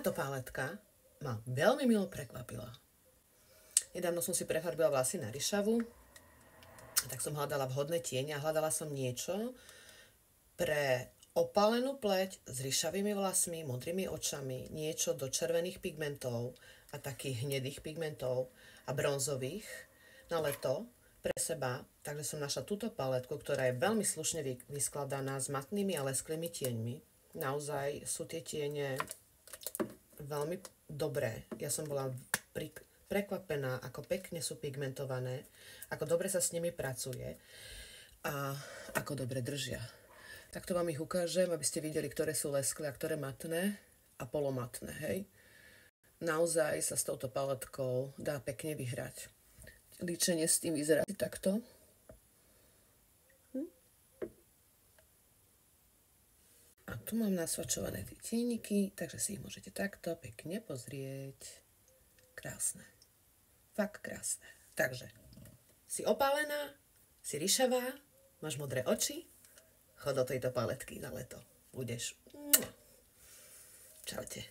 táto paletka ma veľmi milo prekvapila. Nedávno som si prefarbila vlasy na ryšavu, tak som hľadala vhodné tiene a hľadala som niečo pre opálenú pleť s ryšavými vlasmi, modrými očami, niečo do červených pigmentov a takých hnedých pigmentov a bronzových na leto pre seba. Takže som našla túto paletku, ktorá je veľmi slušne vyskladaná s matnými a lesklými tieňmi. Naozaj sú tie tiene veľmi dobré. Ja som bola prekvapená, ako pekne sú pigmentované, ako dobre sa s nimi pracuje a ako dobre držia. Takto vám ich ukážem, aby ste videli, ktoré sú lesklé a ktoré matné a polomatné, hej. Naozaj sa s touto paletkou dá pekne vyhrať. Líčenie s tým vyzerá takto. A tu mám nasvačované tie tieniky, takže si ich môžete takto pekne pozrieť. Krásne. Fakt krásne. Takže, si opálená, si ryšavá, máš modré oči, chod do tejto paletky na leto. Budeš. Čaute.